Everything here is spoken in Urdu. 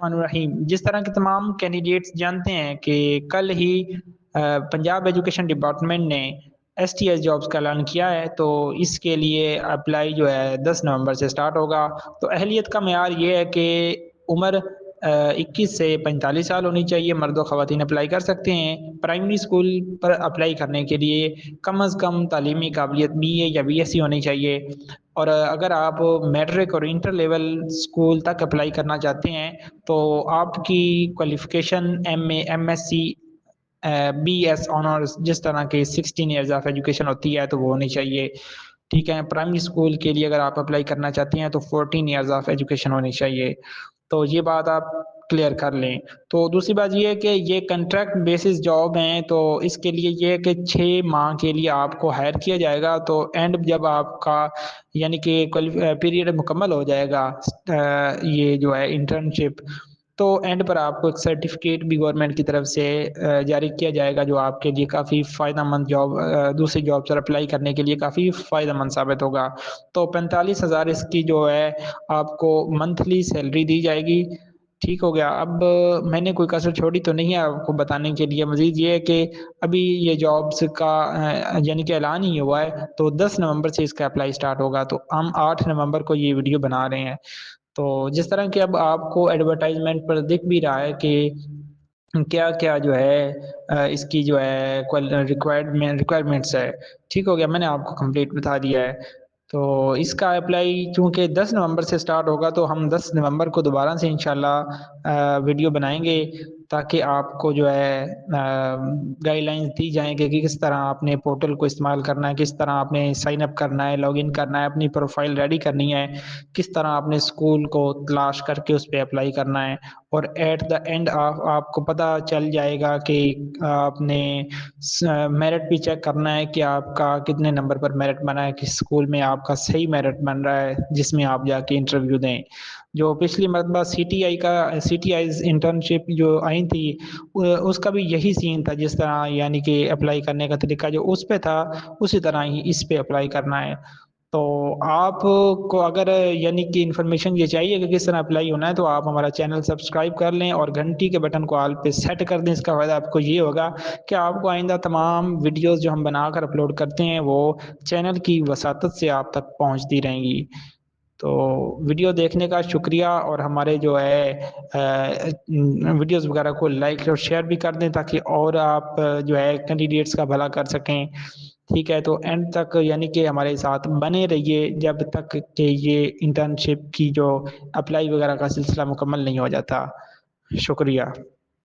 الرحمن الرحیم، جس طرح کے تمام کینڈیڈیٹس جانتے ہیں کہ کل ہی پنجاب ایجوکیشن ڈپارٹمنٹ نے ایس ٹی ایس جابس کا اعلان کیا ہے، تو اس کے لیے اپلائی جو ہے 10 نومبر سے سٹارٹ ہوگا۔ تو اہلیت کا معیار یہ ہے کہ عمر 21 سے 45 سال ہونی چاہیے، مرد و خواتین اپلائی کر سکتے ہیں۔ پرائمری اسکول پر اپلائی کرنے کے لیے کم از کم تعلیمی قابلیت بی اے یا بی ایس سی ہونی چاہیے، اور اگر آپ میٹرک اور انٹر لیول اسکول تک اپلائی کرنا چاہتے ہیں تو آپ کی qualification M A, M S C, B S honours, جس طرح کی 16 ایئرز آف ایجوکیشن ہوتی ہے تو وہ ہونی چاہیے۔ ٹھیک ہے، پرائمری اسکول کے لیے اگر آپ اپلائی کرنا چاہتے ہیں تو 14 ایئرز آف ایجوکیشن ہونی چاہیے۔ تو یہ بات آپ کلیئر کر لیں۔ تو دوسری بات یہ ہے کہ یہ کنٹریکٹ بیسس جاب ہیں، تو اس کے لیے یہ ہے کہ 6 ماہ کے لیے آپ کو ہائر کیا جائے گا، تو اینڈ جب آپ کا یعنی کہ پیریڈ مکمل ہو جائے گا یہ جو ہے انٹرنشپ، تو اینڈ پر آپ کو ایک سرٹیفکیٹ بھی گورنمنٹ کی طرف سے جاری کیا جائے گا، جو آپ کے لیے کافی فائدہ مند جاب، دوسری جاب پر اپلائی کرنے کے لیے کافی فائدہ مند ثابت ہوگا۔ تو 45,000 اس کی جو ہے آپ کو منتھلی سیلری دی جائے گی۔ ٹھیک ہو گیا۔ اب میں نے کوئی کسر چھوڑی تو نہیں ہے آپ کو بتانے کے لیے، مزید یہ ہے کہ ابھی یہ جابس کا یعنی کہ اعلان ہی ہوا ہے، تو 10 نومبر سے اس کا اپلائی سٹارٹ ہوگا، تو ہم 8 نومبر کو یہ ویڈیو بنا رہے ہیں۔ تو جس طرح کہ اب آپ کو ایڈورٹائزمنٹ پر دکھ بھی رہا ہے کہ کیا کیا جو ہے اس کی جو ہے ریکوائرمنٹس ہے، ٹھیک ہو گیا، میں نے آپ کو کمپلیٹ بتا دیا ہے۔ تو اس کا اپلائی چونکہ 10 نومبر سے سٹارٹ ہوگا، تو ہم 10 نومبر کو دوبارہ سے انشاءاللہ ویڈیو بنائیں گے، تاکہ آپ کو جو ہے گائیڈ لائنز دی جائیں کہ کس طرح آپ نے پورٹل کو استعمال کرنا ہے، کس طرح آپ نے سائن اپ کرنا ہے، لاگ ان کرنا ہے، اپنی پروفائل ریڈی کرنی ہے، کس طرح آپ نے اسکول کو تلاش کر کے اس پہ اپلائی کرنا ہے، اور ایٹ دا اینڈ آپ کو پتہ چل جائے گا کہ آپ نے میرٹ بھی چیک کرنا ہے کہ آپ کا کتنے نمبر پر میرٹ بنا ہے، کس اسکول میں آپ کا صحیح میرٹ بن رہا ہے جس میں آپ جا کے انٹرویو دیں۔ جو پچھلی مرتبہ سی ٹی آئیز انٹرنشپ جو آئی تھی، اس کا بھی یہی سین تھا، جس طرح یعنی کہ اپلائی کرنے کا طریقہ جو اس پہ تھا اسی طرح ہی اس پہ اپلائی کرنا ہے۔ تو آپ کو اگر یعنی کہ انفارمیشن یہ چاہیے کہ کس طرح اپلائی ہونا ہے، تو آپ ہمارا چینل سبسکرائب کر لیں اور گھنٹی کے بٹن کو آل پہ سیٹ کر دیں۔ اس کا فائدہ آپ کو یہ ہوگا کہ آپ کو آئندہ تمام ویڈیوز جو ہم بنا کر اپلوڈ کرتے ہیں وہ چینل کی وساطت سے آپ تک پہنچتی رہیں گی۔ تو ویڈیو دیکھنے کا شکریہ، اور ہمارے جو ہے ویڈیوز وغیرہ کو لائک اور شیئر بھی کر دیں، تاکہ اور آپ جو ہے کینڈیڈیٹس کا بھلا کر سکیں۔ ٹھیک ہے، تو اینڈ تک یعنی کہ ہمارے ساتھ بنے رہیے جب تک کہ یہ انٹرنشپ کی جو اپلائی وغیرہ کا سلسلہ مکمل نہیں ہو جاتا۔ شکریہ۔